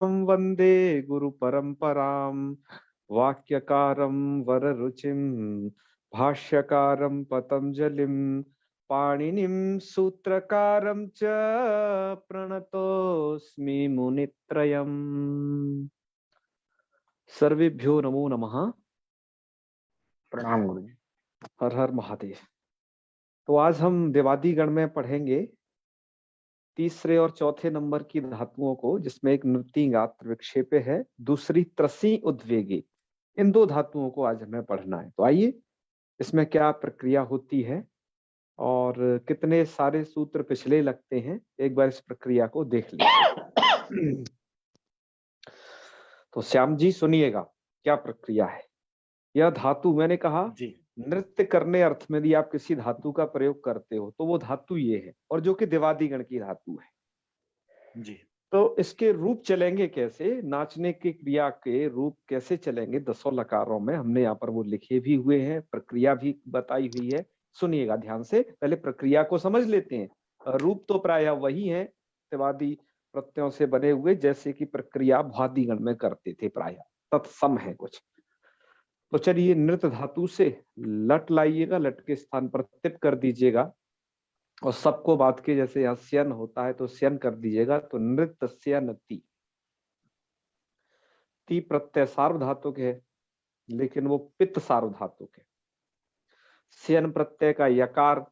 वंदे गुरु परंपराम वाक्यकारं वररुचिं भाष्यकारं पतंजलिं पाणिनिं सूत्रकारं च प्रणतोऽस्मि मुनित्रयम्। सर्वेभ्यो नमो नमः। प्रणाम गुरु जी। हर हर महादेव। तो आज हम देवादी गण में पढ़ेंगे तीसरे और चौथे नंबर की धातुओं को, जिसमें एक नृति गात्र विक्षेपे है, दूसरी त्रसी उद्वेगी। इन दो धातुओं को आज हमें पढ़ना है। तो आइए, इसमें क्या प्रक्रिया होती है और कितने सारे सूत्र पिछले लगते हैं, एक बार इस प्रक्रिया को देख लीजिए। तो श्याम जी सुनिएगा क्या प्रक्रिया है। यह धातु, मैंने कहा जी नृत्य करने अर्थ में यदि आप किसी धातु का प्रयोग करते हो तो वो धातु ये है, और जो कि देवादी गण की धातु है। जी तो इसके रूप चलेंगे कैसे, नाचने की क्रिया के रूप कैसे चलेंगे, दसों लकारों में हमने यहाँ पर वो लिखे भी हुए हैं, प्रक्रिया भी बताई हुई है। सुनिएगा ध्यान से, पहले प्रक्रिया को समझ लेते हैं। रूप तो प्रायः वही है, देवादी प्रत्ययों से बने हुए, जैसे कि प्रक्रिया भ्वादिगण में करते थे, प्रायः तत्सम है कुछ। तो चलिए, नृत धातु से लट लाइएगा, लट के स्थान पर टिप कर दीजिएगा, और सबको बात के जैसे यहाँ स्यन होता है तो स्यन कर दीजिएगा। तो नृत्य स्यनति, ती प्रत्यय सार्वधातुक है, लेकिन वो पित्त सार्वधातुक है। स्यन प्रत्यय का यकार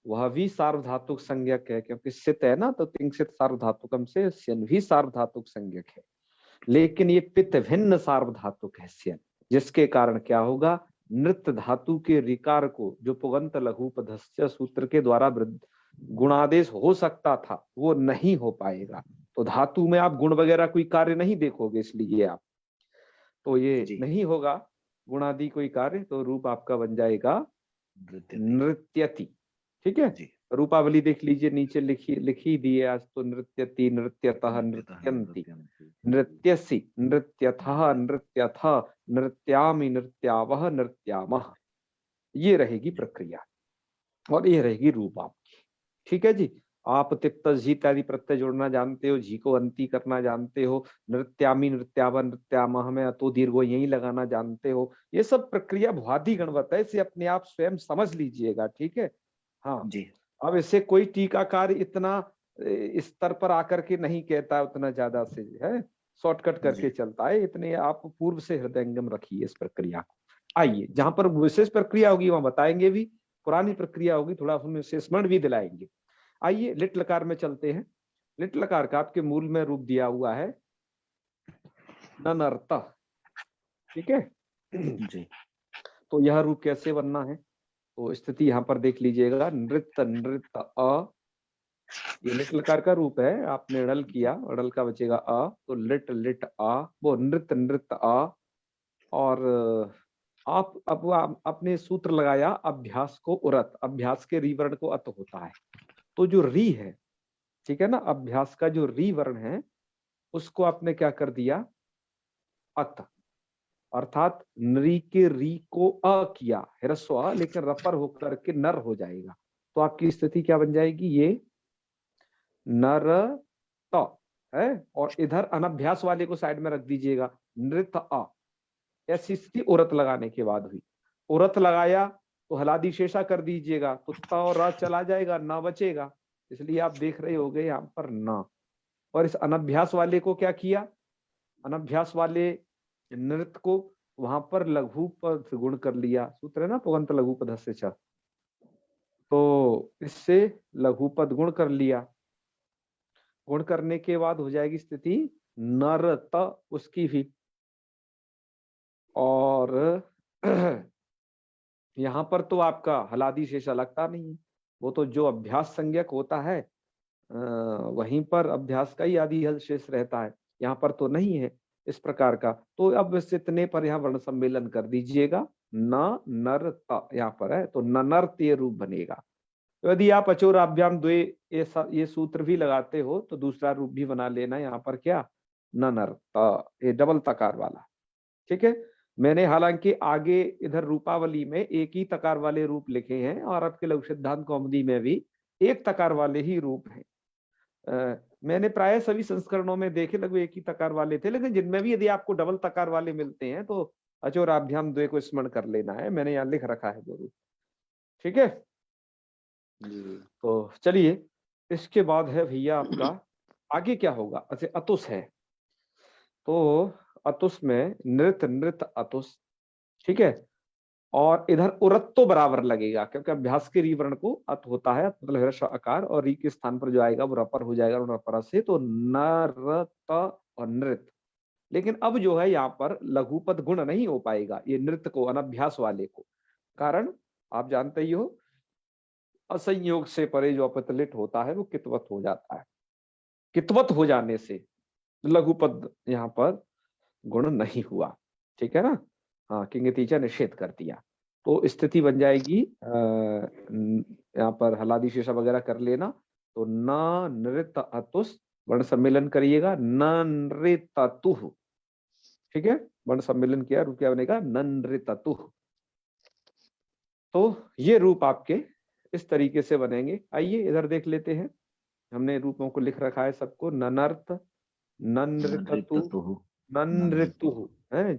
वह भी सार्वधातुक संज्ञक है, क्योंकि सित है ना, तो तिंसित सार्वधातुकम से स्यन भी सार्वधातुक संज्ञक है। लेकिन ये पित्त भिन्न सार्वधातुक है स्यन, जिसके कारण क्या होगा, नृत्य धातु के रिकार को, जो पुगंत लघुपधस्य सूत्र के द्वारा गुणादेश हो सकता था, वो नहीं हो पाएगा। तो धातु में आप गुण वगैरह कोई कार्य नहीं देखोगे, इसलिए आप, तो ये नहीं होगा गुणादि कोई कार्य, तो रूप आपका बन जाएगा नृत्यति। ठीक है, रूपावली देख लीजिए, नीचे लिखी दी है आज तो। नृत्यति, नृत्यतः, नृत्यन्ति, नृत्यसि, नृत्यथः, नृत्यथ, नृत्यामि, नृत्यावह, नृत्यामः। ये रहेगी प्रक्रिया और ये रहेगी रूप आपकी। ठीक है जी। आप तिप्त झी इत्यादि प्रत्यय जोड़ना जानते हो, झी को अंति करना जानते हो, नृत्यामी, नृत्यावा, नृत्यामह में अतो दीर्घो यही लगाना जानते हो। ये सब प्रक्रिया भ्वादि गणवत है, इसे अपने आप स्वयं समझ लीजिएगा। ठीक है, हाँ जी। अब इसे कोई टीकाकार इतना स्तर पर आकर के नहीं कहता है, उतना ज्यादा से है, शॉर्टकट करके चलता है। इतने आप पूर्व से हृदयंगम रखिए इस प्रक्रिया को। आइए, जहां पर विशेष प्रक्रिया होगी वहां बताएंगे भी, पुरानी प्रक्रिया होगी थोड़ा उसमें से स्मरण भी दिलाएंगे। आइए लिट लकार में चलते हैं। लिट लकार का आपके मूल में रूप दिया हुआ है ननर्त। ठीक है जी। तो यह रूप कैसे बनना है, तो स्थिति यहां पर देख लीजिएगा। नृत्य नृत्य अ, ये लिट लकार का रूप है। आपने अड़ल किया, अड़ल का बचेगा अ, तो लिट लिट आ, वो नृत्य नृत्य आ। और आप अब आपने सूत्र लगाया अभ्यास को उरत, अभ्यास के री वर्ण को अत होता है। तो जो री है, ठीक है ना, अभ्यास का जो री वर्ण है उसको आपने क्या कर दिया, अत, अर्थात नरी के री को अ किया, ह्रस्व अ, लेकिन रपर होकर के नर हो जाएगा। तो आपकी स्थिति क्या बन जाएगी, ये नर त है। और इधर अनभ्यास वाले को साइड में रख दीजिएगा, नृत अ। ऐसी स्थिति उरत लगाने के बाद हुई। उरत लगाया तो हलादी शेषा कर दीजिएगा, तो त और र चला जाएगा, ना बचेगा। इसलिए आप देख रहे होगे यहाँ पर ना। और इस अनभ्यास वाले को क्या किया, अनभ्यास वाले नृत्य को वहां पर लघु पद गुण कर लिया। सूत्र है ना पुगंत लघु पद से च, तो इससे लघु पद गुण कर लिया। गुण करने के बाद हो जाएगी स्थिति नरत उसकी भी। और यहाँ पर तो आपका हलादी शेषा लगता नहीं है, वो तो जो अभ्यास संज्ञक होता है वहीं पर अभ्यास का ही आदि हल शेष रहता है, यहाँ पर तो नहीं है इस प्रकार का। तो अब इस इतने पर यहाँ वर्ण सम्मेलन कर दीजिएगा, न नर त यहाँ पर है, तो ननर्त ये रूप बनेगा। तो यदि आप अचोराभ्याम द्वे ये सूत्र भी लगाते हो तो दूसरा रूप भी बना लेना यहाँ पर, क्या, ननर्त, ये डबल तकार वाला। ठीक है, मैंने हालांकि आगे इधर रूपावली में एक ही तकार वाले रूप लिखे हैं, और आपके लघु सिद्धांत कौमुदी में भी एक तकार वाले ही रूप हैं। मैंने प्राय सभी संस्करणों में देखे, लगभग एक ही तकार वाले थे, लेकिन जिनमें भी यदि आपको डबल तकार वाले मिलते हैं तो अचोराभ्याम द्वे को स्मरण कर लेना है। मैंने यहाँ लिख रखा है 2 रूप। ठीक है, तो चलिए इसके बाद है भैया आपका आगे क्या होगा। अच्छा, अतुस है, तो अतुस में नृत नृत अतुस। ठीक है, और इधर उरत तो बराबर लगेगा, क्योंकि अभ्यास के री वर्ण को अत होता है, मतलब हर्ष आकार, और री के स्थान पर जो आएगा वो रपर हो जाएगा, रपर से, तो नरत और नृत। लेकिन अब जो है यहाँ पर लघुपद गुण नहीं हो पाएगा ये नृत्य को, अनभ्यास वाले को। कारण आप जानते ही हो, असंयोग से परे जो अपतलिट होता है वो कितवत हो जाता है। कितवत हो जाने से लघुपद यहाँ पर गुण नहीं हुआ। ठीक है ना, हाँ, किंगतीचा निषेध कर दिया, तो स्थिति बन जाएगी यहाँ पर हलादी शेषा वगैरह कर लेना। तो न नृत अतुस, वर्ण सम्मेलन करिएगा, न नृततुः। ठीक है, वर्ण सम्मेलन किया, रूप क्या बनेगा, न नृततुः। तो ये रूप आपके इस तरीके से बनेंगे। आइए इधर देख लेते हैं, हमने रूपों को लिख रखा है सबको। ननर्त, ननृततु, ननृतुः है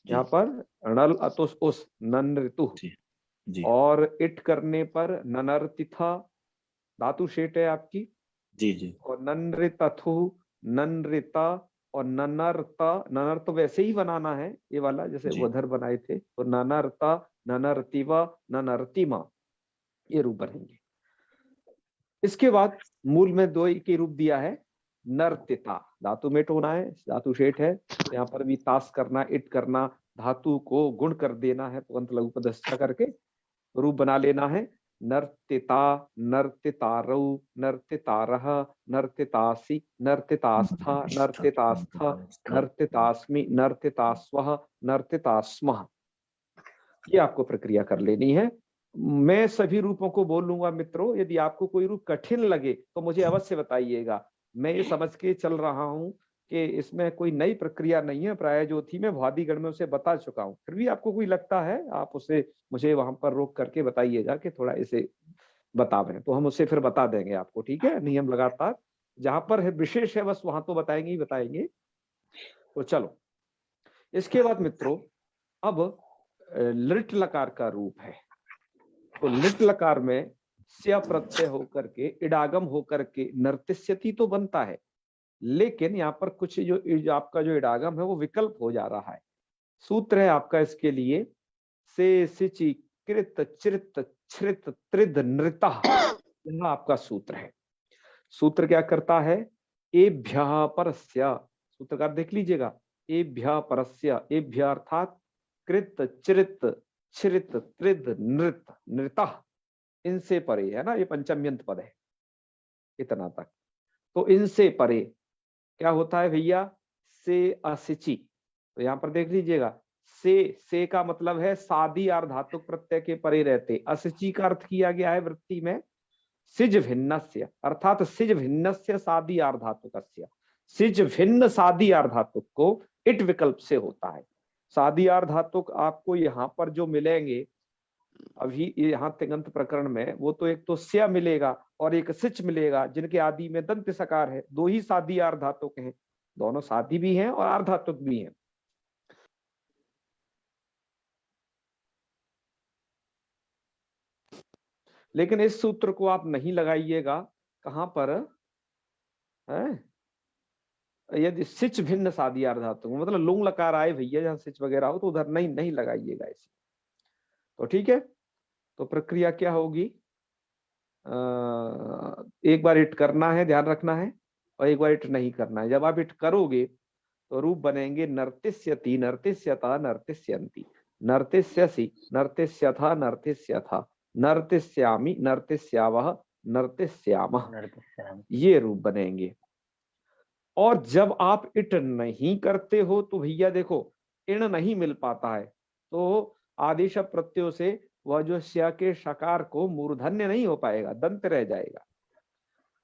यहाँ पर, णल अतुस उस, ननृतुः। और इट करने पर ननर्तिथा, धातु शेट है आपकी। जी। और ननृतथु, ननृता, और ननर्ता। ननर्त वैसे ही बनाना है ये वाला जैसे उधर बनाए थे, तो ननर्ता, ननर्तिवा, ननर्तिमा, ये रूप बनेंगे। इसके बाद मूल में 2 के रूप दिया है, नर्तिता, धातु मेट होना है, धातु शेट है, यहाँ पर भी तास करना, इट करना, धातु को गुण कर देना है, तुरंत लघुपदस्थ करके रूप बना लेना है। नर्तिता, नर्तितारौ, नर्तितारः, नर्तितासि, नर्तितास्था, नर्तितास्थ, नर्तितास्मि, नर्तितास्वः, नर्तितास्मः। ये आपको प्रक्रिया कर लेनी है। मैं सभी रूपों को बोल लूंगा मित्रों, यदि आपको कोई रूप कठिन लगे तो मुझे अवश्य बताइएगा। मैं ये समझ के चल रहा हूं कि इसमें कोई नई प्रक्रिया नहीं है, प्राय जो थी मैं भवादिगण में उसे बता चुका हूं। फिर भी आपको कोई लगता है, आप उसे मुझे वहां पर रोक करके बताइएगा कि थोड़ा इसे बता दें, तो हम उसे फिर बता देंगे आपको। ठीक है, नियम लगातार जहां पर है विशेष है बस वहां तो बताएंगे ही बताएंगे। तो चलो इसके बाद मित्रों, अब लिट लकार का रूप है। तो लिट लकार में स्या प्रत्यय होकर के इडागम होकर के नर्तिष्यति तो बनता है, लेकिन यहाँ पर कुछ जो आपका जो इडागम है वो विकल्प हो जा रहा है। सूत्र है आपका इसके लिए, से सिचि कृत चित छ्रित त्रिद नृता, यह आपका सूत्र है। सूत्र क्या करता है, एभ्य परस्य, सूत्रकार देख लीजिएगा, एभ्य परस्य, एभ्य अर्थात कृत चिरित छिरित त्रिद नृत नृता, इनसे परे है ना, ये पंचम्यंत पद है इतना तक। तो इनसे परे क्या होता है भैया, से असिचि। तो यहां पर देख लीजिएगा, से का मतलब है सादी आर्धातुक प्रत्यय के परे रहते। असिचि का अर्थ किया गया है वृत्ति में सिज भिन्नस्य, अर्थात सिज भिन्नस्य सादी आर्धातुकस्य। सिज भिन्न सादी आर्धातुक को इट विकल्प से होता है। सादी आर्धातुक आपको यहाँ पर जो मिलेंगे अभी यहाँ तिङंत प्रकरण में, वो तो एक तो स्या मिलेगा और एक सिच मिलेगा, जिनके आदि में दंत सकार है। 2 ही सादी आर्धातुक हैं, दोनों सादी भी हैं और आर्धातुक भी हैं। लेकिन इस सूत्र को आप नहीं लगाइएगा, कहां पर है, यदि सिच भिन्न सादी आर्धातुक, मतलब लुंग लकार आए भैया जहां सिच वगैरह हो तो उधर नहीं लगाइएगा इसे। तो ठीक है, तो प्रक्रिया क्या होगी, एक बार इट करना है, ध्यान रखना है, और एक बार इट नहीं करना है। जब आप इट करोगे तो रूप बनेंगे नर्तिष्यति, नर्तिष्यता, नर्तिष्यन्ति, नर्तिष्यसि, नर्तिष्यथा, नर्तिष्यथा, नर्तिष्यामि, नर्तिष्यावः, नर्तिष्यामः, ये रूप बनेंगे। और जब आप इट नहीं करते हो तो भैया देखो इण नहीं मिल पाता है, तो आदेश प्रत्ययों से वह जो स्या के शकार को मूर्धन्य नहीं हो पाएगा, दंत रह जाएगा।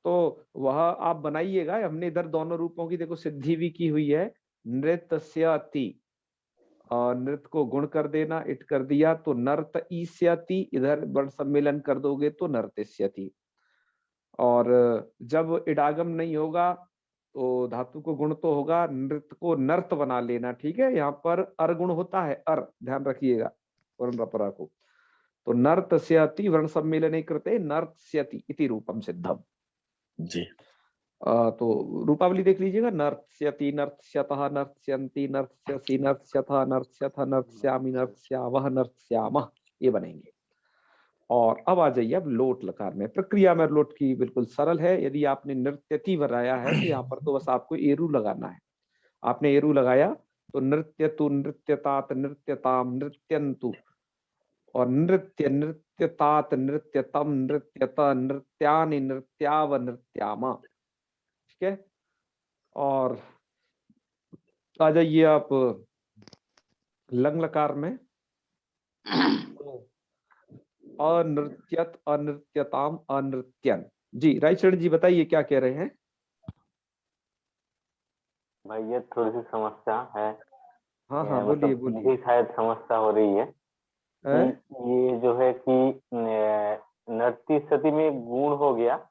तो वह आप बनाइएगा। हमने इधर दोनों रूपों की देखो सिद्धि भी की हुई है। नृत्यति, नृत्य को गुण कर देना, इट कर दिया तो नर्त ईस्यति, इधर वर्ण सम्मेलन कर दोगे तो नर्तिष्यति। और जब इडागम नहीं होगा तो धातु को गुण तो होगा, नृत्य को नर्त बना लेना। ठीक है, यहाँ पर अर गुण होता है, अर, ध्यान रखिएगा वर्ण अपरा को। तो नर्तस्यति वर्ण सम्मेलने कृते नर्तस्यति इति रूपम सिद्धम जी। तो रूपावली देख लीजिएगा, नर्तस्यति, नर्तस्यतः, नर्तस्यन्ति, नर्तस्यसि, नर्तस्यथः, नर्तस्यथ, नर्तस्यामि, नर्तस्यावः, नर्तस्यामः, ये बनेंगे। और अब आ जाइए अब लोट लकार में। प्रक्रिया में लोट की बिल्कुल सरल है। यदि आपने नृत्यति बनाया है तो यहाँ पर तो बस आपको एरू लगाना है। आपने एरू लगाया तो नृत्यतु, नृत्यतात, नृत्यताम, नृत्यन्तु, और नृत्य, नृत्यतात, नृत्यतम, नृत्यत, नृत्यानि, नृत्याव, नृत्यामा। ठीक है, और आ जाइए आप लंग लकार में। अनृत्यत, अनृत्यताम, अनृत्यन। जी रायचरण जी बताइए क्या कह रहे हैं। भाई ये थोड़ी सी समस्या है। हाँ हाँ बोलिए मतलब बोलिए। मुझे शायद समस्या हो रही है कि ये जो है कि नर्ती सती में गुण हो गया,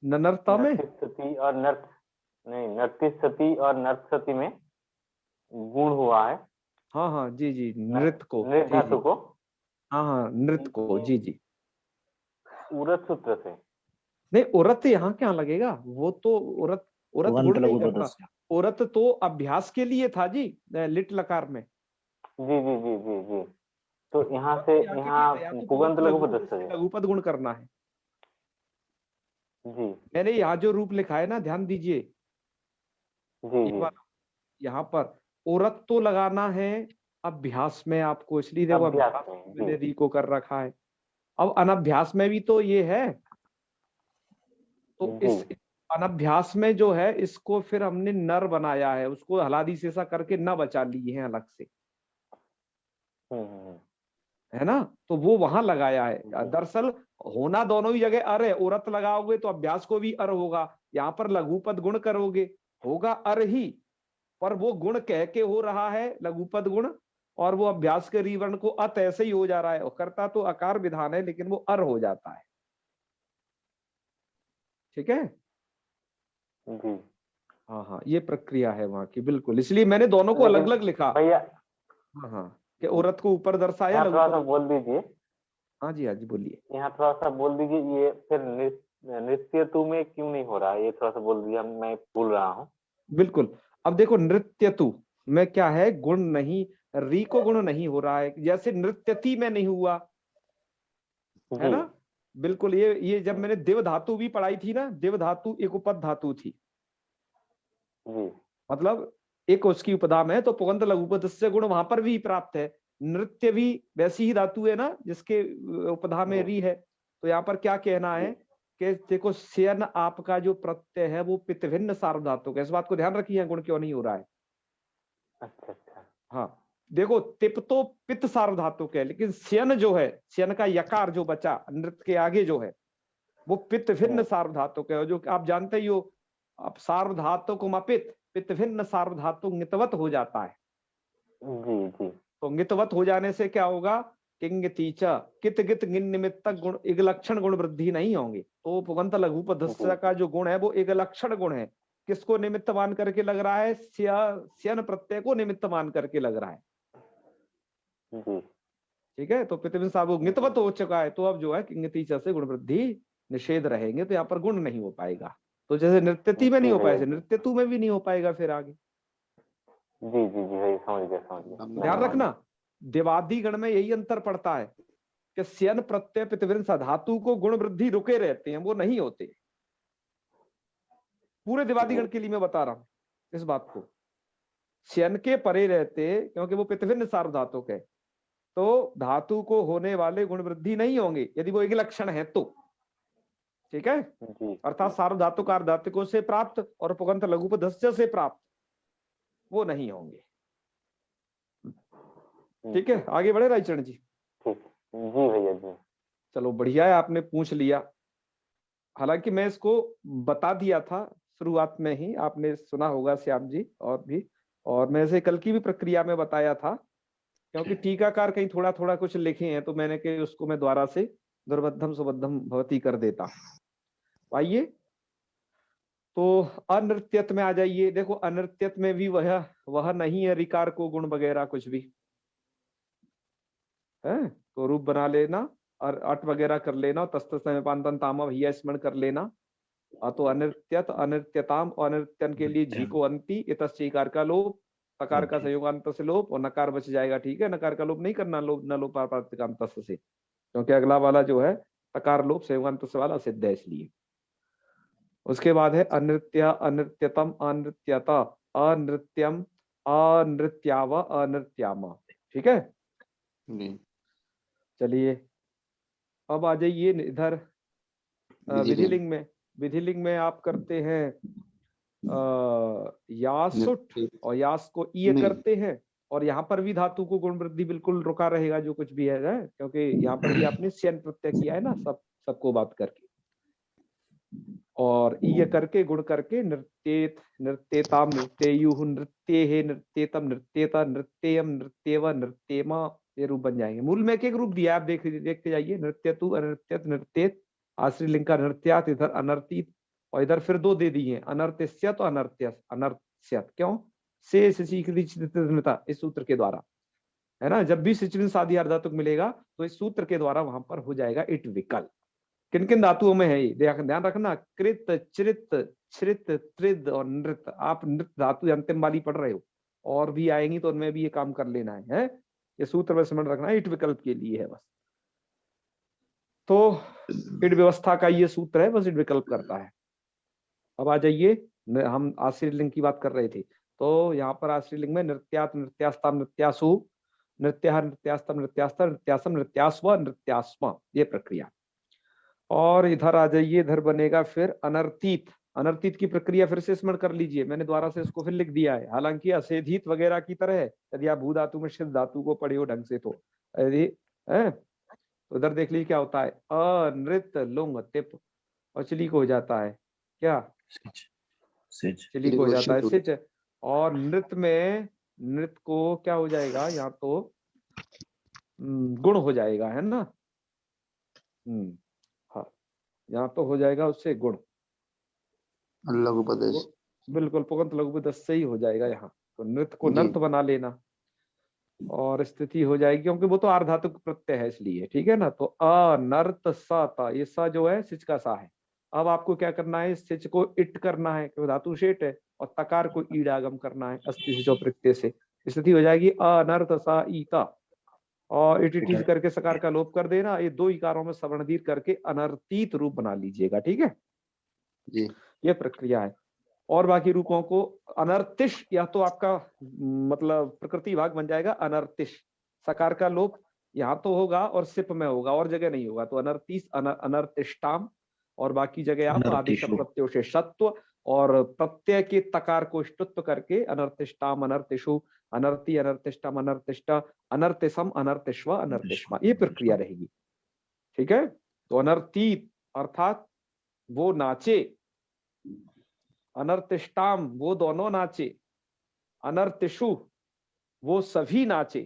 ननरता में, नर्ती सती और नर्त नहीं, नर्ती सती और नर्त सती में गुण हुआ है। हाँ हाँ जी जी, नृत्य को, नृत जी जी, धातु को हाँ हाँ नृत्य को, जी जी। उरत सूत्र से। नहीं उरत यहाँ क्या लगेगा, वो तो उरत, उरत पुगंत गुण नहीं लघु करना। पदस्य। उरत तो अभ्यास के लिए था जी, लिट लकार में। जी जी जी जी जी। तो यहाँ उरत से यहाँ के यहाँ लिए था, या तो पुगंत पुगंत लघु लघु पदस्य से है। लघुपद गुण करना है। जी मैंने यहाँ जो रूप लिखा है ना, ध्यान दीजिए, जी ये जी। वाला, यहाँ पर उरत तो लगाना है अभ्यास में आपको, इसलिए देखो अभ्यास अभ्यास में मैंने जी। री को कर रखा है। अब अनभ्यास में भी तो ये है, तो जी इस अनभ्यास में जो है इसको फिर हमने नर बनाया है, उसको हलादी शेषा करके न बचा लिए हैं अलग से, हम्म। है ना। तो वो वहां लगाया है। जी दरअसल होना दोनों ही जगह अर है, उरत लगाओगे तो अभ्यास को भी अर होगा, यहाँ पर लघुपद गुण करोगे होगा अर ही, पर वो गुण कह के हो रहा है लघुपद गुण, और वो अभ्यास के रिवर्ण को अत ऐसे ही हो जा रहा है, और करता तो आकार विधान है लेकिन वो अर हो जाता है। ठीक है, जी। हाँ हाँ ये प्रक्रिया है वहां की बिल्कुल, इसलिए मैंने दोनों को अलग लेकिन अलग लिखा। भैया हाँ हाँ, कि औरत को ऊपर दर्शाया, यहाँ थोड़ा लघुपद। सा बोल दीजिए, हाँ जी हाँ जी बोलिए। यहाँ थोड़ा सा बोल दीजिए, ये फिर नृत्य तु में क्यों नहीं हो रहा है, ये थोड़ा सा बोल दिया, मैं भूल रहा हूँ। बिल्कुल, अब देखो नृत्य तु में क्या है, गुण नहीं, री को गुण नहीं हो रहा है, जैसे नृत्यति में नहीं हुआ, है जी ना। बिल्कुल, ये जब मैंने देव धातु भी पढ़ाई थी ना, देव धातु एक उपद धातु थी, जी मतलब एक उसकी उपदा में, तो पुगंत लघुपद से गुण वहां पर भी प्राप्त है। नृत्य भी वैसी ही धातु है ना जिसके उपधा में जी री है। तो यहाँ पर क्या कहना जी। है कि देखो सेन आपका जो प्रत्यय है वो पितभिन्न सार्वधातुक है, इस बात को ध्यान रखिए, गुण क्यों नहीं हो रहा है। अच्छा अच्छा। हाँ देखो तिप तो पित्त सार्वधातुक है, लेकिन सेन जो है, सेन का यकार जो बचा नृत्य के आगे जो है, वो पित्त भिन्न सार्वधातुक है, जो आप जानते ही हो, आप सार्वधातुक अपित, पित्त भिन्न सार्वधातुक नितवत हो जाता है। जी जी। तो गितवत हो जाने से क्या होगा, किंग तीचा कित गित गिन निमित्तक गुण, एक लक्षण गुण वृद्धि नहीं होंगे। तो पुगंत लघुपदस्य का जो गुण है वो एक लक्षण गुण है, किसको निमित्त मान करके लग रहा है, स्यन प्रत्यय को निमित्त मान करके लग रहा है। जी ठीक है, तो पितृ साहब गितवत हो चुका है, तो अब जो है किंग तीचा से गुण वृद्धि निषेध रहेंगे, तो यहाँ पर गुण नहीं हो पाएगा। तो जैसे नृत्यति में नहीं जी हो भैया पाए, नृत्यतु में भी नहीं हो पाएगा फिर आगे। जी जी जी भैया, समझ गया समझ गया, ध्यान धन्यवाद। रखना, देवादि गण में यही अंतर पड़ता है कि स्यन प्रत्यय पितृ धातु को गुण वृद्धि रुके रहते हैं, वो नहीं होते। पूरे देवादि गण के लिए मैं बता रहा हूं इस बात को, स्यन के परे रहते क्योंकि वो पितृ सार्वधातुक है, तो धातु को होने वाले गुण वृद्धि नहीं होंगे यदि वो एक लक्षण है तो। ठीक है, जी अर्थात सार्वधातुक अर्धातुकों से प्राप्त और पुगंत लघुपदस्य से प्राप्त वो नहीं होंगे। ठीक है, आगे बढ़े रायचरण जी। ठीक। जी भैया जी। चलो बढ़िया है, आपने पूछ लिया। हालांकि मैं इसको बता दिया था शुरुआत में ही, आपने सुना होगा श्याम जी और भी, और मैं इसे कल की भी प्रक्रिया में बताया था, क्योंकि टीकाकार कहीं थोड़ा थोड़ा कुछ लिखे हैं तो मैंने कि उसको मैं दोबारा से दुर्बद्धम सुबद्धम भवती कर देता। आइए तो अनृत्यत में आ जाइए। देखो अनृत्यत में भी वह नहीं है रिकार को गुण वगैरह कुछ भी है, तो रूप बना लेना और अट वगैरह कर लेना, तस्त समय पांतन तामा भैया स्मरण कर लेना। तो अनित्यत अनित्यताम, अनित्यन के लिए झी को अंति, इतकार का लोप, तकार का संयोगांत से लोप और नकार बच जाएगा। ठीक है, नकार का लोप नहीं करना, लोप न लोप प्रातिकांत से, क्योंकि अगला वाला जो है तकार लोप संयोगांत से वाला सिद्ध है इसलिए। उसके बाद है अनृत्य, अनृत्यतम, अनृत्यता, अनृत्यम, अनृत्याव, अनृत्यामा। ठीक है, चलिए अब आ जाइए इधर विधिलिंग में। विधिलिंग में आप करते हैं यासुट और यास को ईय करते हैं, और यहाँ पर भी धातु को गुण वृद्धि बिल्कुल रुका रहेगा जो कुछ भी है, क्योंकि यहाँ पर भी आपने स्यन प्रत्यय किया है ना, सबको बात करके, और ईय करके गुण करके नृत्येत, नृत्येताम, नृत्येयुः, नृत्येहे, नृत्येतम, नृत्येता, नृत्येयम, नृत्येव, नृत्येमा, ये रूप बन जाएंगे। मूल में एक एक रूप दिया है, आप देखते जाइए। नृत्यतु, अनृत्यत, नृत्येत, आश्रय लिंग का नृत्यात, इधर अनर्तित, और इधर फिर दो दे दिए अनर्त्यस्यत और अनर्त्यस, अनर्त्यस्यत क्यों से इस सूत्र के द्वारा, है ना। जब भी सिचलिन साधी अर्धातुक मिलेगा तो इस सूत्र के द्वारा वहां पर हो जाएगा इट विकल्प। किन किन धातुओं में है ये ध्यान रखना, कृत, चिरित, छ्रित, त्रिद और नृत। आप नृत धातु अंतिम वाली पढ़ रहे हो, और भी आएंगी तो उनमें भी ये काम कर लेना है। ये सूत्र में स्मरण रखना है, इट विकल्प के लिए है बस। तो इट व्यवस्था का ये सूत्र है, बस इट विकल्प करता है। अब आ जाइए, हम आश्रय लिंग की बात कर रहे थे, तो यहाँ पर आश्रय लिंग में नृत्यात, नृत्यास्ता, नृत्यासु, नृत्य, नृत्यास्तम, नृत्यास्ता, नृत्यासम, नृत्यास्व, नृत्यास्म, ये प्रक्रिया। और इधर आ जाइए, इधर बनेगा फिर अनर्थित। अनर्थित की प्रक्रिया फिर से स्मरण कर लीजिए, मैंने द्वारा से इसको फिर लिख दिया है, हालांकि असेधित वगैरह की तरह है, यदि आप भू धातु में सिद्ध धातु को पढ़े हो ढंग से तो। यदि तो इधर देख लीजिए क्या होता है, अनृत लुंग तिप, और चली को हो जाता है क्या, चली को हो जाता है सिच। और नृत में नृत को क्या हो जाएगा, यहाँ तो गुण हो जाएगा, है ना। हाँ, यहाँ तो हो जाएगा उससे गुण, लघुपदेश, बिल्कुल पुगंत लघुपदेश से ही हो जाएगा यहाँ। तो नृत्य को नर्त बना लेना और स्थिति हो जाएगी, क्योंकि वो तो आर्धातुक प्रत्यय है इसलिए। ठीक है ना, तो अनर्त सा, ये सा जो है सिच का सा है। अब आपको क्या करना है, सिच को इट करना है क्योंकि धातु शेट है, और तकार को ईडागम करना है अस्थि सिचो प्रत्यय से। स्थिति हो जाएगी अनर्त सा ईता, और इटिटीज करके सकार का लोप कर देना। ये दो इकारों में सवर्ण दीर्घ करके अनर्तित रूप बना लीजिएगा। ठीक है जी, ये प्रक्रिया है। और बाकी रूपों को अनर्तिश, या तो आपका मतलब प्रकृति भाग बन जाएगा अनर्तिश, सकार का लोप यहाँ तो होगा और सिप में होगा, और जगह नहीं होगा, तो अनर्तिस, अनर्तिष्टाम, और बाकी जगह आप आदेश प्रत्यय से सत्व और प्रत्यय के तकार को ष्टुत्व करके अनर्तिष्टाम, अनर्तिषु, अनर्ति, अनर्तिष्टम, अनर्तिष्ट, अनर्तिसम, अनर्तिष्व, अनर्तिष्मा, ये प्रक्रिया रहेगी। ठीक है, तो अनर्तीत अर्थात वो नाचे, अनर्तिष्टाम वो दोनों नाचे, अनर्तिषु वो सभी नाचे,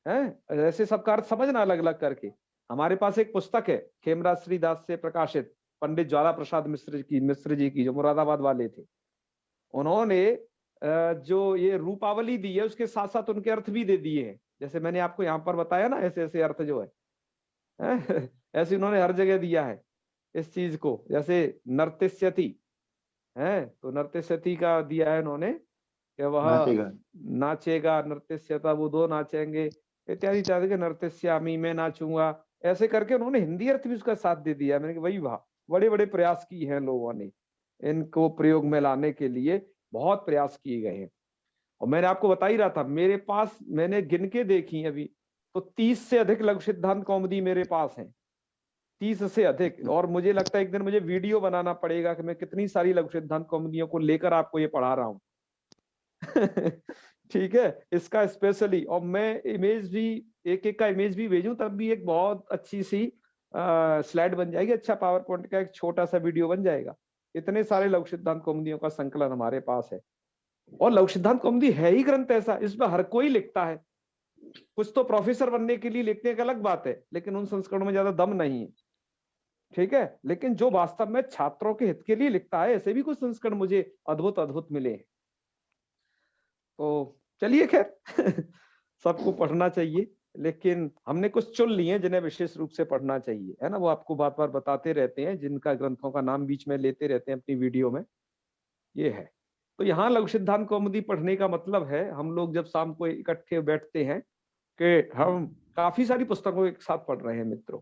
हैं। ऐसे सबका अर्थ समझना अलग अलग करके। हमारे पास एक पुस्तक है खेमराज श्री दास से प्रकाशित, पंडित ज्वाला प्रसाद मिश्र जी की, जो मुरादाबाद वाले थे। उन्होंने जो ये रूपावली दी है उसके साथ साथ उनके अर्थ भी दे दिए हैं, जैसे मैंने आपको यहाँ पर बताया ना, ऐसे ऐसे अर्थ जो है ऐसे उन्होंने हर जगह दिया है इस चीज को। जैसे नर्तिष्यति है, तो नर्तिष्यति का दिया है उन्होंने कि वह नाचेगा, नर्तिष्यता वो दो नाचेंगे, इत्यादि इत्यादि के, नर्तिष्यामी मैं नाचूंगा, ऐसे करके उन्होंने हिंदी अर्थ भी उसका साथ दे दिया। मैंने कहा वही वाह, बड़े बड़े प्रयास किए हैं लोगों ने, इनको प्रयोग में लाने के लिए बहुत प्रयास किए गए हैं। और मैंने आपको बता ही रहा था, मेरे पास मैंने गिन के देखी अभी तो 30 से अधिक लघु सिद्धांत कौमुदी मेरे पास है, 30 से अधिक। और मुझे लगता है एक दिन मुझे वीडियो बनाना पड़ेगा कि मैं कितनी सारी लघु सिद्धांत कौमुदियों को लेकर आपको ये पढ़ा रहा हूँ ठीक है, इसका स्पेशली। और मैं इमेज भी, एक एक का इमेज भी भेजूं तब भी एक बहुत अच्छी सी स्लाइड बन जाएगी, अच्छा पावर पॉइंट का एक छोटा सा वीडियो बन जाएगा। इतने सारे लघु सिद्धांत कौमुदियों का संकलन हमारे पास है, और लघु सिद्धांत कौमुदी है ही ग्रंथ ऐसा, इसमें हर कोई लिखता है। कुछ तो प्रोफेसर बनने के लिए लिखने का अलग बात है, लेकिन उन संस्करणों में ज्यादा दम नहीं है, ठीक है। लेकिन जो वास्तव में छात्रों के हित के लिए लिखता है, ऐसे भी कुछ संस्करण मुझे अद्भुत अद्भुत मिले हैं। तो चलिए खैर सबको पढ़ना चाहिए, लेकिन हमने कुछ चुन लिए हैं जिन्हें विशेष रूप से पढ़ना चाहिए, है ना। वो आपको बार बार बताते रहते हैं, जिनका ग्रंथों का नाम बीच में लेते रहते हैं अपनी वीडियो में, ये है। तो यहाँ लघु सिद्धांत कौमुदी पढ़ने का मतलब है, हम लोग जब शाम को इकट्ठे बैठते हैं कि हम काफी सारी पुस्तकों एक साथ पढ़ रहे हैं मित्रों।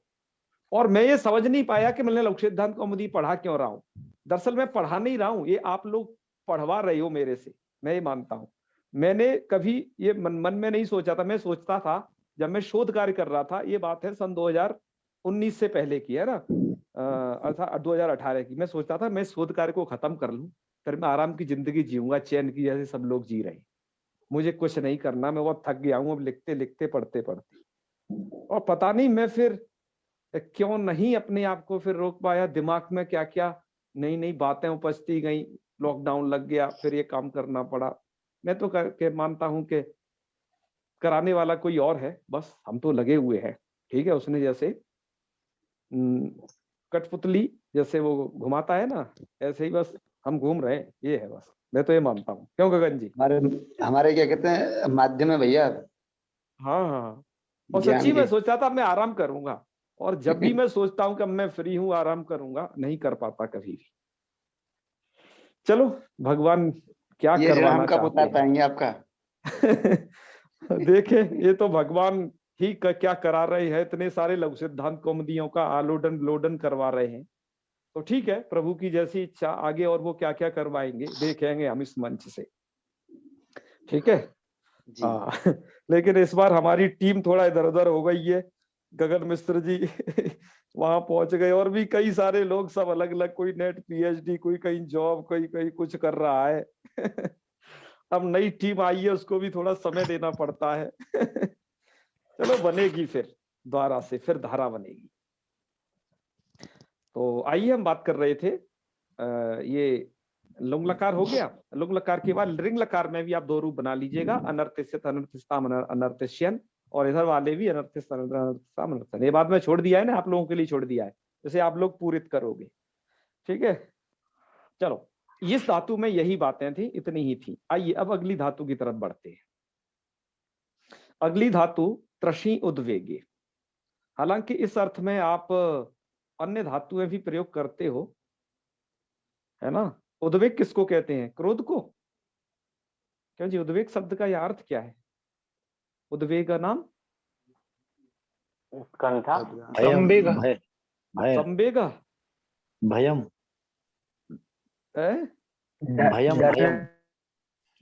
और मैं ये समझ नहीं पाया कि मैंने लघु सिद्धांत कौमुदी पढ़ा क्यों रहा हूँ। दरअसल मैं पढ़ा नहीं रहा हूँ, ये आप लोग पढ़वा रहे हो मेरे से, मैं ये मानता हूँ। मैंने कभी ये मन में नहीं सोचा था। मैं सोचता था जब मैं शोध कार्य कर रहा था, ये बात है सन 2019 से पहले की, है ना, अर्थात 2018 की। मैं सोचता था मैं शोध कार्य को खत्म कर लूं, फिर मैं आराम की जिंदगी जीऊंगा, चैन की, जैसे सब लोग जी रहे हैं। मुझे कुछ नहीं करना, मैं बहुत थक गया हूं अब लिखते लिखते पढ़ते पढ़ते। और पता नहीं मैं फिर क्यों नहीं अपने आप को फिर रोक पाया। दिमाग में क्या क्या नई नई बातें उपजती गई, लॉकडाउन लग गया, फिर ये काम करना पड़ा। मैं तो करके मानता हूं कि कराने वाला कोई और है, बस हम तो लगे हुए हैं, ठीक है। उसने जैसे कठपुतली जैसे वो घुमाता है ना, ऐसे ही बस हम घूम रहे हैं, ये है बस। मैं तो ये मानता हूँ, क्यों गगन जी? हमारे हमारे क्या कहते हैं, माध्यम है भैया। हाँ हाँ। और ज्ञान सच्ची के। मैं सोचा था मैं आराम करूंगा, और जब भी मैं सोचता हूँ कि अब मैं फ्री हूँ आराम करूंगा, नहीं कर पाता कभी भी। चलो भगवान क्या ये करवाना राम का चाहते बता हैं। पाएंगे आपका। देखे, ये तो भगवान ही क्या करा रहे हैं, इतने सारे लघु सिद्धांत कौमुदियों का आलोडन लोडन करवा रहे हैं। तो ठीक है, प्रभु की जैसी इच्छा, आगे और वो क्या क्या करवाएंगे देखेंगे हम इस मंच से, ठीक है। हाँ लेकिन इस बार हमारी टीम थोड़ा इधर उधर हो गई है। गगन मिश्र जी वहां पहुंच गए, और भी कई सारे लोग, सब अलग अलग, कोई नेट पीएचडी, कोई कहीं जॉब, कोई कहीं कुछ कर रहा है। अब नई टीम आई है, उसको भी थोड़ा समय देना पड़ता है। चलो बनेगी, फिर द्वारा से फिर धारा बनेगी। तो आइए, हम बात कर रहे थे ये लुंग लकार हो गया। लुंग लकार के बाद रिंग लकार में भी आप दो रूप बना लीजिएगा, अनर्थिष्यत अनर्थिष्टाम अनर्थिष्यन, और इधर वाले भी अनर्थिष्ट अनर्थिष्टाम अनर्थन। ये बात मैं छोड़ दिया है ना, आप लोगों के लिए छोड़ दिया है, जैसे आप लोग पूरित करोगे, ठीक है। चलो, इस धातु में यही बातें थी, इतनी ही थी। आइए अब अगली धातु की तरफ बढ़ते हैं। अगली धातु त्रशी उद्वेगे। हालांकि इस अर्थ में आप अन्य धातुएं भी प्रयोग करते हो, है ना। उद्वेग किसको कहते हैं? क्रोध को। क्यों जी, उद्वेग शब्द का यह अर्थ क्या है? उद्वेग का नाम उत्कंठा, संवेग, भय, संवेग, भयम, भयम, भयम,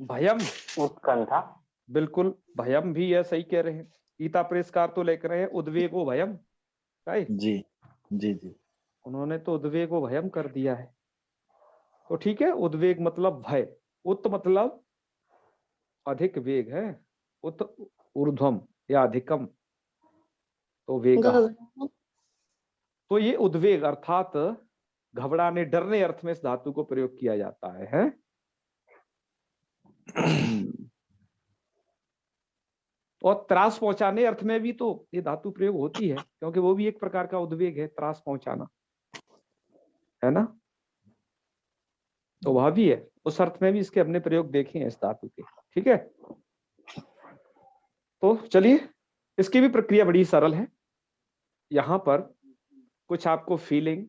भयम, उत्कंठा। बिल्कुल, भयम भी है, सही कह रहे हैं। गीता प्रेसकार तो लेकर रहे हैं उद्वेगो भयम, राइट जी जी जी। उन्होंने तो उद्वेगो भयम कर दिया है। तो ठीक है, उद्वेग मतलब भय, उत मतलब अधिक वेग है, उत ऊर्ध्वम या अधिकम, तो वेगा। तो ये उद्वेग अर्थात घबराने, डरने अर्थ में इस धातु को प्रयोग किया जाता है? और त्रास पहुंचाने अर्थ में भी तो ये धातु प्रयोग होती है, क्योंकि वो भी एक प्रकार का उद्वेग है, त्रास पहुंचाना, है ना। तो वह भी है, उस अर्थ में भी इसके हमने प्रयोग देखे हैं इस धातु के, ठीक है। तो चलिए, इसकी भी प्रक्रिया बड़ी सरल है। यहां पर कुछ आपको फीलिंग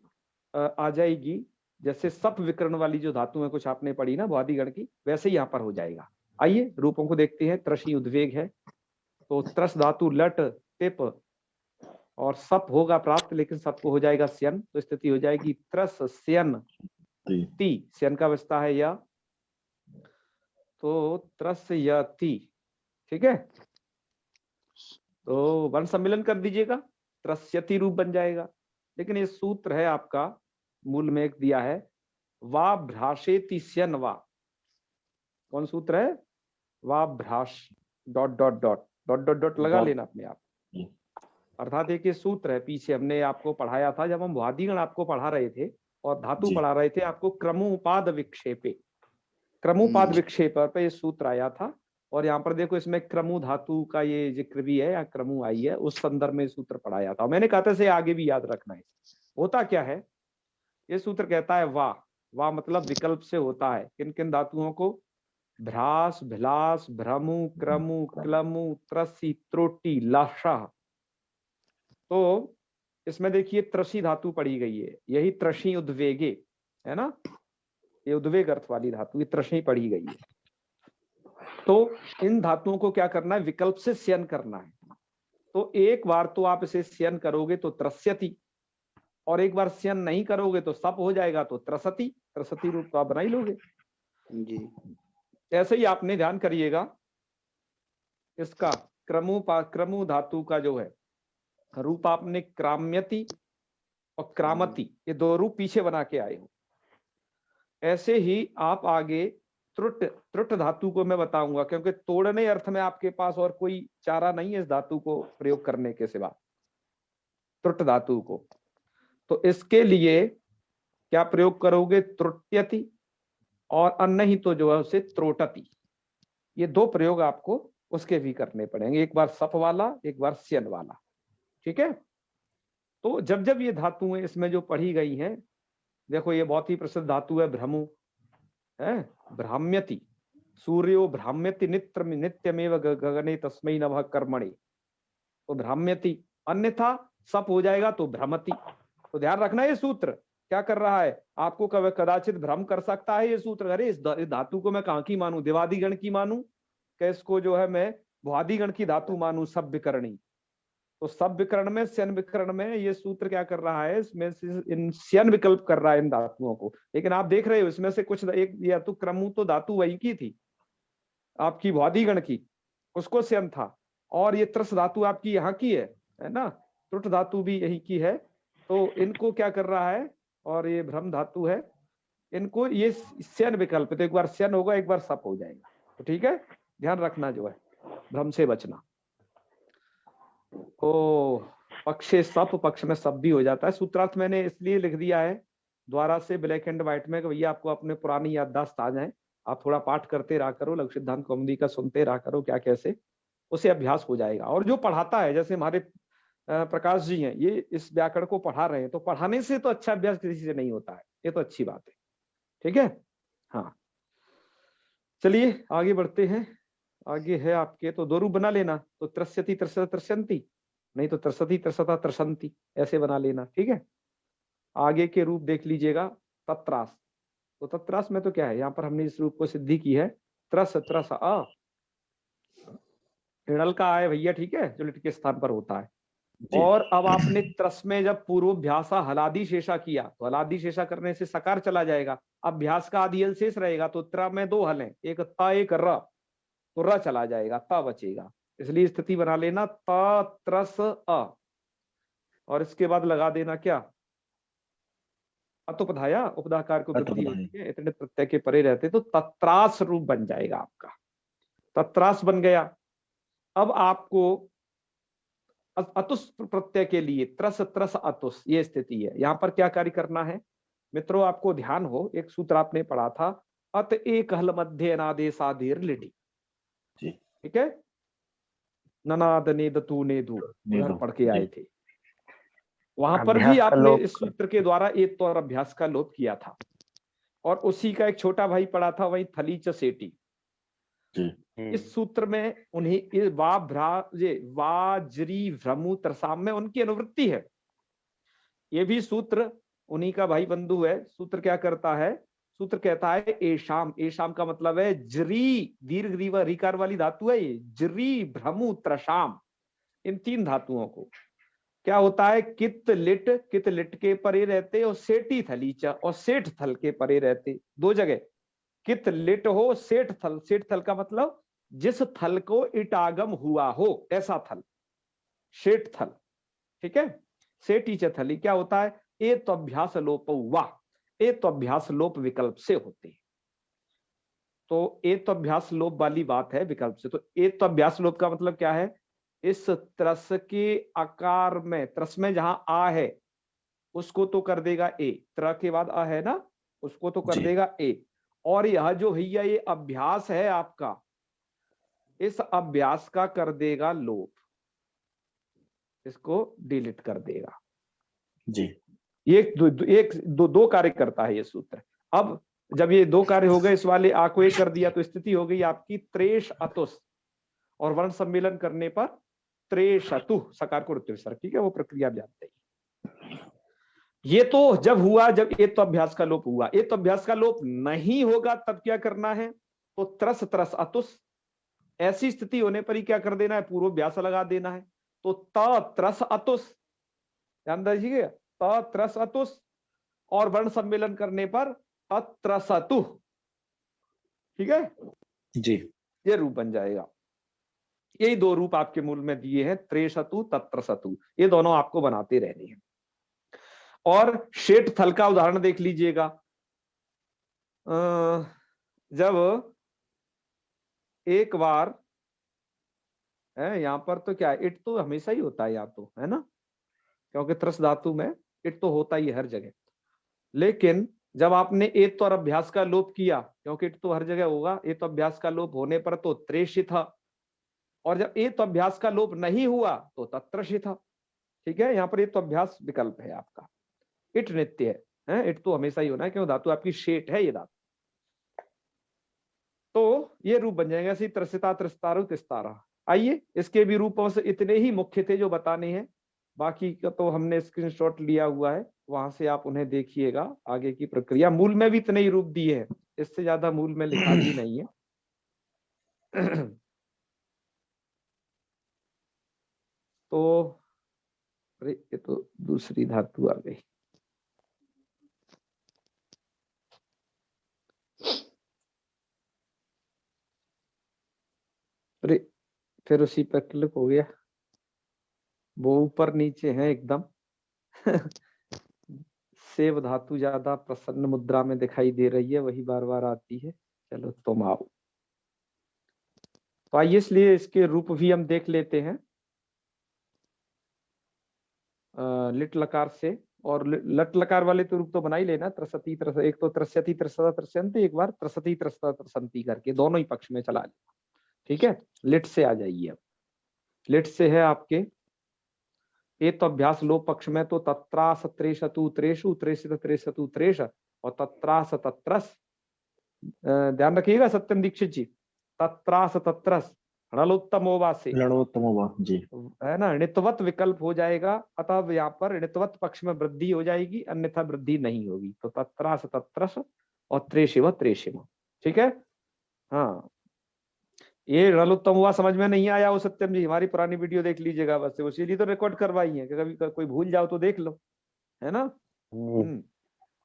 आ जाएगी, जैसे सप विकर्ण वाली जो धातु है कुछ आपने पढ़ी ना वादिगण की, वैसे ही यहाँ पर हो जाएगा। आइए रूपों को देखते हैं। त्रशी उद्वेग है, तो त्रस धातु लट टिप और सप होगा प्राप्त, लेकिन सप को हो जाएगा स्यन, तो स्थिति हो जाएगी त्रस स्यन ती। स्यन का अवस्था है या, तो त्रस या ती, ठीक है। तो वर्ण सम्मिलन कर दीजिएगा, त्रस्यति रूप बन जाएगा। लेकिन ये सूत्र है आपका, मूल में एक दिया है, वा भ्राशेति स्यन वा। कौन सूत्र है? वा भ्राश dot dot dot dot dot dot लगा लेना अपने आप। अर्थात एक ये सूत्र है, पीछे हमने आपको पढ़ाया था जब हम वादिगण आपको पढ़ा रहे थे और धातु पढ़ा रहे थे आपको, क्रमोपाद विक्षेपे, क्रमोपाद विक्षेप पर ये सूत्र आया था। और यहाँ पर देखो इसमें क्रमु धातु का ये जिक्र भी है, या क्रमु आई है, उस संदर्भ में सूत्र पढ़ाया था। मैंने कहा था इसे आगे भी याद रखना है। होता क्या है, ये सूत्र कहता है वाह, वाह मतलब विकल्प से होता है। किन किन धातुओं को? भ्रास, भिलास, भ्रमु, क्रमु, क्लमु, त्रसी, त्रोटी, लाशा। तो इसमें देखिए त्रसी धातु पढ़ी गई है, यही त्रसी उद्वेगे है ना, ये उद्वेग अर्थ वाली धातु, ये त्रसी पढ़ी गई है। तो इन धातुओं को क्या करना है? विकल्प से स्यन करना है। तो एक बार तो आप इसे स्यन करोगे तो त्रस्यति, और एक बार स्यन नहीं करोगे तो सप हो जाएगा, तो त्रसति, त्रसति रूप तो आप बना ही लोगे जी। ऐसे ही आपने ध्यान करिएगा इसका क्रमु धातु का जो है रूप आपने क्राम्यति और क्रामति, ये दो रूप पीछे बना के आए हो। ऐसे ही आप आगे त्रुट धातु को मैं बताऊंगा, क्योंकि तोड़ने अर्थ में आपके पास और कोई चारा नहीं है इस धातु को प्रयोग करने के सिवा, त्रुट धातु को। तो इसके लिए क्या प्रयोग करोगे? त्रुट्यति, और अन्य ही तो जो है उसे त्रोटति। ये दो प्रयोग आपको उसके भी करने पड़ेंगे, एक बार सप वाला, एक बार स्यन वाला। ठीक है। तो जब जब ये धातुएं इसमें जो पढ़ी गई हैं, देखो ये बहुत ही प्रसिद्ध धातु है भ्रमु, है भ्राम्यति, सूर्यो भ्राम्यति नित्यमेव गगने तस्मै नमः कर्मणि, तो भ्राम्यति, अन्यथा सप हो जाएगा तो भ्रमति। तो ध्यान रखना ये सूत्र क्या कर रहा है, आपको कदाचित भ्रम कर सकता है ये सूत्र। अरे इस धातु को मैं कहाँ की मानूं? दिवादिगण की मानूं, कि इसको जो है मैं भुआदिगण की धातु मानूं, सभ्यकरणी। तो सभ्यकरण में, स्यन विकरण में ये सूत्र क्या कर रहा है, इसमें इन स्यन विकल्प कर रहा है इन धातुओं को। लेकिन आप देख रहे हो इसमें से कुछ एक, या तो क्रमु तो धातु वही की थी आपकी भुआदिगण की, उसको स्यन था, और ये त्रस धातु आपकी यहाँ की है ना, त्रुट धातु भी यही की है। तो इनको क्या कर रहा है, और ये भ्रम धातु है, इनको ये स्यन विकल्प, तो एक बार स्यन होगा एक बार सप हो जाएगा। तो ठीक है, ध्यान रखना जो है, भ्रम से बचना। ओ पक्षे सप, पक्ष में सब भी हो जाता है। सूत्रार्थ मैंने इसलिए लिख दिया है द्वारा से ब्लैक एंड व्हाइट में, कि भैया आपको अपने पुरानी याददाश्त आ जाए, आप थोड़ा पाठ करते रहा करो, लघु सिद्धांत कौमुदी का सुनते रहा करो, क्या कैसे उसे अभ्यास हो जाएगा। और जो पढ़ाता है, जैसे हमारे प्रकाश जी हैं, ये इस व्याकरण को पढ़ा रहे हैं, तो पढ़ाने से तो अच्छा अभ्यास किसी से नहीं होता है, ये तो अच्छी बात है। ठीक है, हाँ चलिए आगे बढ़ते हैं। आगे है आपके, तो दो रूप बना लेना, तो त्रस्यति त्रसत त्रस्यन्ति, नहीं तो त्रसति त्रसता त्रसंति, ऐसे बना लेना। ठीक है, आगे के रूप देख लीजिएगा। तत्रास, तो तत्रास में तो क्या है, यहाँ पर हमने इस रूप को सिद्धि की है, त्रस त्रस अ, ऋणल का आए भैया, ठीक है, जो लिट के स्थान पर होता है। और अब आपने त्रस में जब पूर्वाभ्यासा हलादि शेषा किया, तो हलादि शेषा करने से सकार चला जाएगा, अभ्यास का आदि हल शेष रहेगा, तो त्र में दो हल हैं, एक त एक र, तो र चला जाएगा, त बचेगा। इसलिए स्थिति बना लेना त त्रस अ, और इसके बाद लगा देना क्या, अतुपधाया, उपधाकार को वृद्धि होती है, इतने प्रत्यय के परे रहते, तो तत्रास रूप बन जाएगा आपका, तत्रास बन गया। अब आपको अतुस प्रत्यय के लिए त्रस त्रस अतुस, ये स्थिति है। यहां पर क्या कार्य करना है मित्रों, आपको ध्यान हो, एक सूत्र आपने पढ़ा था, अत एक हल मध्य अनादेशाधीर लिटी, ठीक है, ननाद नेद तू नेदू, उधर पढ़ के आए थे। वहां पर भी आपने इस सूत्र के द्वारा एक तो और अभ्यास का लोप किया था, और उसी का एक छोटा भाई पढ़ा था वही थलीच सेटी। इस सूत्र में उन्हें वाजरी भ्रमु त्रसाम में उनकी अनुवृत्ति है। ये भी सूत्र उन्हीं का भाई बंधु है। सूत्र क्या करता है, सूत्र कहता है एशाम, एशाम का मतलब है जरी, दीर्घ रीवा रिकार वाली धातु है ये, जरी भ्रमु त्रसाम, इन तीन धातुओं को क्या होता है, कित लिट के परे रहते, और सेठी थलीचा और सेठ थल के परे रहते, दो जगह कित लिट हो, सेठ थल, सेठ थल का मतलब जिस थल को इटागम हुआ हो ऐसा थल, सेठ थल, ठीक है। सेठी च थली क्या होता है, ए तो अभ्यास लोप हुआ, ए तो अभ्यास लोप विकल्प से होते हैं। तो ए तो अभ्यास लोप वाली बात है विकल्प से। तो ए तो अभ्यास लोप का मतलब क्या है, इस त्रस के आकार में, त्रस में जहां आ है उसको तो कर देगा ए, त्र के बाद आ है ना, उसको तो कर देगा ए, और यह जो भैया ये अभ्यास है आपका, इस अभ्यास का कर देगा लोप, इसको डिलीट कर देगा। जी दो कार्य करता है ये सूत्र। अब जब ये दो कार्य हो गए, इस वाले आ को एक कर दिया, तो स्थिति हो गई आपकी त्रेश अतुस, और वर्ण सम्मेलन करने पर त्रेशतु, सकार को विसर्ग, ठीक है, वो प्रक्रिया आप जानते हैं। ये तो जब हुआ, जब एक तो अभ्यास का लोप हुआ। एक तो अभ्यास का लोप नहीं होगा तब क्या करना है, तो त्रस त्रस अतुस, ऐसी स्थिति होने पर ही क्या कर देना है, पूर्व अभ्यास लगा देना है। तो त त्रस अतुस, ध्यान दीजिएगा, त त्रस अतुस, और वर्ण सम्मेलन करने पर तत्रसतु, ठीक है जी। ये रूप बन जाएगा। यही दो रूप आपके मूल में दिए हैं, त्रेशतु तत्रसतु, ये दोनों आपको बनाते रहने हैं। और शेठ थल का उदाहरण देख लीजिएगा। जब एक बार है, यहां पर तो क्या है, इट तो हमेशा ही होता है यहाँ तो, है ना, क्योंकि त्रस धातु में इट तो होता ही है हर जगह। लेकिन जब आपने एक तो अभ्यास का लोप किया, क्योंकि इट तो हर जगह होगा, एक तो अभ्यास का लोप होने पर तो त्रेषित था, और जब एक तो अभ्यास का लोप नहीं हुआ तो तत्रषित था, ठीक है। यहाँ पर एक तो अभ्यास विकल्प है आपका, इट नित्य है, इट तो हमेशा ही होना है, क्यों धातु आपकी शेट है ये धातु। तो ये रूप बन जाएगा, ऐसी त्रसिता त्रस्तारु तिस्तारा। आइए, इसके भी रूपों से इतने ही मुख्य थे जो बताने हैं, बाकी का तो हमने स्क्रीनशॉट लिया हुआ है, वहां से आप उन्हें देखिएगा। आगे की प्रक्रिया मूल में भी इतने ही रूप दिए हैं, इससे ज्यादा मूल में लिखा भी नहीं है। तो अरे ये तो दूसरी धातु आ गई। अरे फिर उसी पर क्लिक हो गया, वो ऊपर नीचे है एकदम। सेव धातु ज्यादा प्रसन्न मुद्रा में दिखाई दे रही है, वही बार बार आती है। चलो तुम आओ। तो आइए, इसलिए इसके रूप भी हम देख लेते हैं लिट लकार से। और लट लकार वाले तो रूप तो बना ही लेना, त्रसती त्रस, एक तो त्रस्यति त्रसता त्रस्यंती, एक बार त्रसती त्रसता त्रसंती करके दोनों ही पक्ष में चला लेना, ठीक है। लिट से आ जाइए। अब लिट से है आपके एक तो अभ्यास लोप पक्ष में, तो तत्रास त्रेषतु त्रेषु त्रेषित त्रेषतु त्रेष, और तत्रास तत्रस, ध्यान रखिएगा सत्यम दीक्षित जी, तत्रास तत्रस रणोत्तमो वा से, रणोत्तमो वा, जी है ना, णित्वत विकल्प हो जाएगा, अतः यहाँ पर णित्वत पक्ष में वृद्धि हो जाएगी, अन्यथा वृद्धि नहीं होगी। तो तत्रास तत्रस और त्रेषिव त्रेषिम, ठीक है। हाँ, ये रणोत्तम हुआ समझ में नहीं आया हो सत्यम जी, हमारी पुरानी वीडियो देख लीजिएगा, बस इसीलिए तो रिकॉर्ड करवाई है कि कभी कोई भूल जाओ तो देख लो, है ना।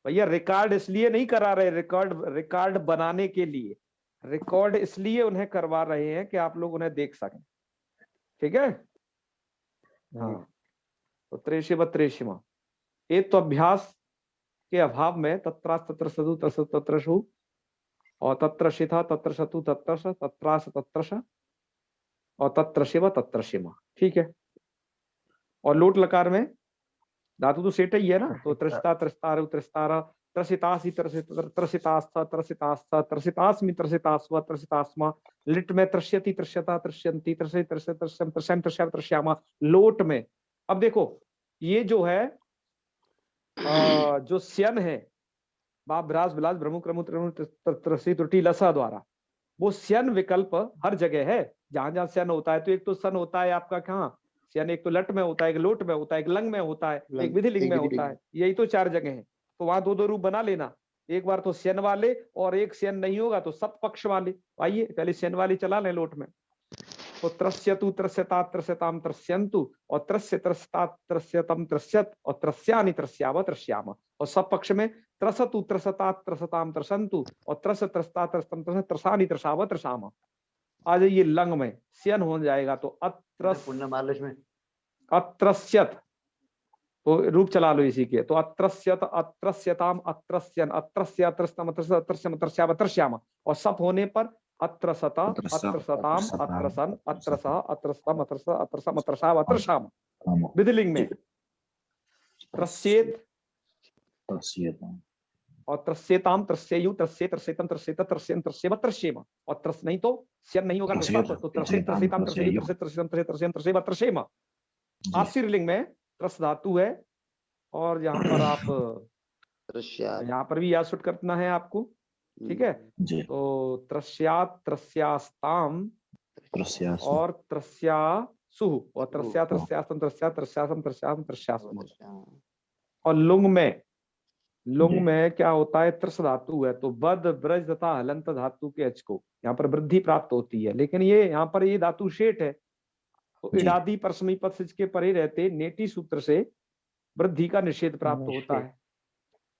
भैया रिकॉर्ड इसलिए नहीं करा रहे, रिकॉर्ड बनाने के लिए, रिकॉर्ड इसलिए उन्हें करवा रहे हैं कि आप लोग उन्हें देख सकें, ठीक है। हाँ, तो त्रेषिव त्रेषिम, एक तो अभ्यास के अभाव में तत्रास तत्रसतु तत्रसु, और तत्रशिथा तत्रसतु तत्रस तत्रास तत्रस, और तत्रशिव तत्रशिम, ठीक है। और लोट लकार में धातु तो सेट ही है ना, तो त्रस्ता त्रस्तारु त्रस्तारा, त्रसितासी त्रसितास्था त्रसितास्था त्रसितास्मि त्रसितास्व त्रसितास्मा। लिट में त्रस्यति त्रस्यता त्रस्यंती त्रसि त्रस्य त्रस्यम त्रस्यं त्रस्याम त्रस्यामा। लोट में अब देखो, ये जो है जो स्यन है, बाप भ्रास बिलास भ्रमु क्रमु त्रसि त्रुटि लसा द्वारा, वो स्यन विकल्प हर जगह है। जहां जहां स्यन होता है, तो एक तो सन होता है आपका कहाँ, स्यन एक तो लट में होता है, एक लोट में होता है, एक लंग में होता है, एक विधिलिंग में होता है, यही तो चार जगह है। तो वहां दो दो रूप बना लेना, एक बार तो स्यन वाले, और एक स्यन नहीं होगा तो सब पक्ष वाले। आइए पहले स्यन वाली चला लें लोट में। तो त्रस्यतु त्रस्यता त्रस्यताम त्रस्यंतु, और त्रस्य त्रस्यता त्रस्यतम त्रस्यत, और त्रस्यानि त्रस्याव त्रस्याम। और सब पक्ष में त्रसतु त्रसता त्रसताम त्रसंतु, और त्रस त्रस्ता त्रस्तम त्रस त्रसानि त्रसाव त्रसाम। आ जाइए लंग में, स्यन हो जाएगा तो अत्रस्यत, तो रूप चला लो इसी के, तो अत्रस्यत अत्रस्यताम अत्रस्यन अत्रस्य अत्रस्तम अत्रस्यम अत्रस्याव अत्रस्याम। और सब होने पर अत्रसता अत्रसताम अत्रसन अत्रसा अत्रस्तम अत्रस अत्रसम अत्रसाव अत्रसाम। विधिलिंग में त्रस्येत और त्रस्येताम, त्रस्येयु, त्रस्ये, त्रस्येतम, त्रस्येत, त्रस्येन, त्रस्येव, त्रस्येम। और त्रस नहीं तो स्यन नहीं होगा, तो त्रस्ये, त्रस्येताम, त्रस्येयु, त्रस्ये, त्रस्येतम, त्रस्ये, त्रस्येन, त्रस्येव, त्रस्येम। आशीर्लिंग में त्रस धातु है, और यहाँ पर आप त्रस्यात्। यहाँ पर भी या सुट करना है आपको, ठीक है। जी। तो त्रस्यात्, त्रस्यास्ताम त्रस्यासु। और त्रस्यासु, और त्रस्या, त्रस्यास्तम, त्रस्या, त्रस्यासम, त्रस्यासम, त्रस्यास्म। और लुंग में, लुंग जी। में क्या होता है, त्रस धातु है, तो बद, ब्रज तथा हलंत धातु के अच को यहाँ पर वृद्धि प्राप्त होती है। लेकिन ये यहाँ पर ये धातु शेट है, तो जी। इडादी परसमी पद सिज के परे रहते नेटी सूत्र से वृद्धि का निषेध प्राप्त होता है।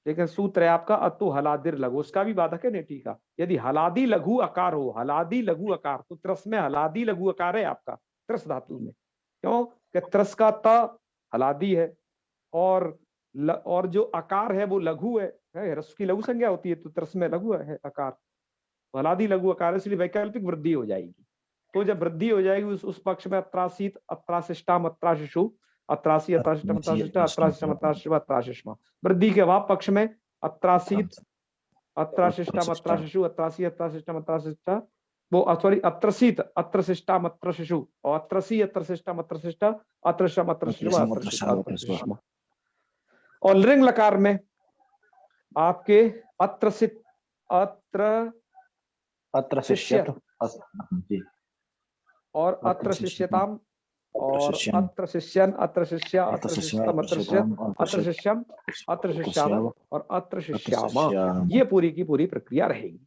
लेकिन सूत्र है आपका अतु हलादिर लघु, उसका भी बाधक है नेटी का। यदि हलादी लघु अकार हो, हलादी लघु अकार, तो त्रस में हलादी लघु अकार है आपका त्रस धातु में। क्यों कि त्रस का त हलादी है, और जो आकार है वो लघु है, ह्रस्व की लघु संज्ञा होती है, तो त्रस में लघु है आकार, हलादी लघु आकार, इसलिए वैकल्पिक वृद्धि हो जाएगी। तो जब वृद्धि हो जाएगी उस पक्ष में अत्रासीत, अत्राशिष्टाम, अत्राशिशु, अत्रासी, अत्राशिष्टम, अत्राशिष्टा, अत्राशिष्टम, अत्राशिव, अत्राशिष्मा। वृद्धि के अभाव पक्ष में अत्रासीत, अत्राशिष्टाम, अत्राशिशु, अत्रासी, अत्राशिष्टम, अत्राशिष्टा, वो सॉरी अत्रसीत, अत्रशिष्टाम, अत्रशिशु, और अत्रसी, अत्रशिष्टाम, अत्रशिष्टा, अत्रशम, अत्रशिव, अत्रशिष्टा। और लिंग लकार में आपके अत्रसित, अत्र शिष्यत। जी। और अत्र शिष्यताम, और अत्र शिष्यन, अत्र शिष्या, अत्र शिष्यतम, अत्र शिष्यत, अत्र शिष्यम, अत्र शिष्याम, और अत्र शिष्यामा। ये पूरी की पूरी प्रक्रिया रहेगी।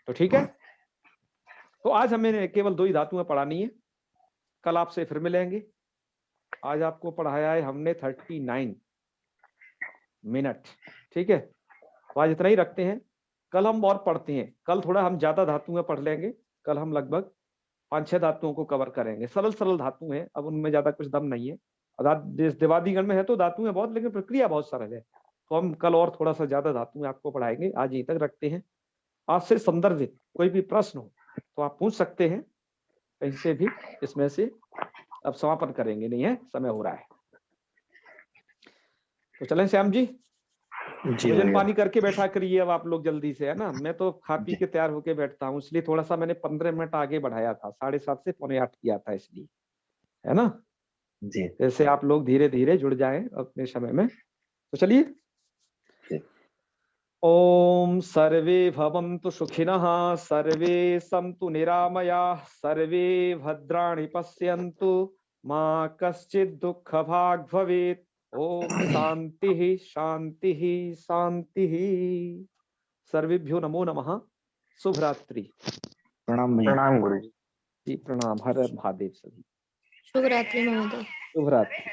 तो ठीक है, तो आज हमें केवल 2 ही धातुएं पढ़ानी है, कल आपसे फिर मिलेंगे। आज आपको पढ़ाया है हमने 39 मिनट, ठीक है। तो आज इतना ही रखते हैं, कल हम और पढ़ते हैं। कल थोड़ा हम ज्यादा धातुएं पढ़ लेंगे, कल हम लगभग 5-6 धातुओं को कवर करेंगे। सरल सरल धातु हैं, अब उनमें ज्यादा कुछ दम नहीं है। दिवादीगण में है तो धातुएं बहुत, लेकिन प्रक्रिया बहुत सरल है। तो हम कल और थोड़ा सा ज्यादा धातुएं आपको पढ़ाएंगे। आज यहीं तक रखते हैं। आज से संदर्भित कोई भी प्रश्न हो तो आप पूछ सकते हैं कहीं से भी, इसमें से अब समापन करेंगे, नहीं है, समय हो रहा है। तो चलें श्याम जी, भोजन पानी करके बैठा करिए अब आप लोग जल्दी से, है ना। मैं तो खा पी के तैयार होके बैठता हूँ, इसलिए थोड़ा सा मैंने 15 मिनट आगे बढ़ाया था, 7:30 से 7:45 किया था, इसलिए, है ना। जी। जैसे आप लोग धीरे धीरे जुड़ जाएं अपने समय में। तो चलिए, ओम सर्वे भवन्तु सुखिनः, सर्वे सन्तु निरामयाः, सर्वे भद्राणि पश्यन्तु, मा कश्चित् दुःखभाग् भवेत्। ओम शांति शांति शांति। सर्वेभ्यो नमो नमः। शुभ रात्रि। प्रणाम भैया। प्रणाम गुरु जी। जी प्रणाम। हर हर महादेव सभी। शुभ रात्रि महोदय। शुभ रात्रि।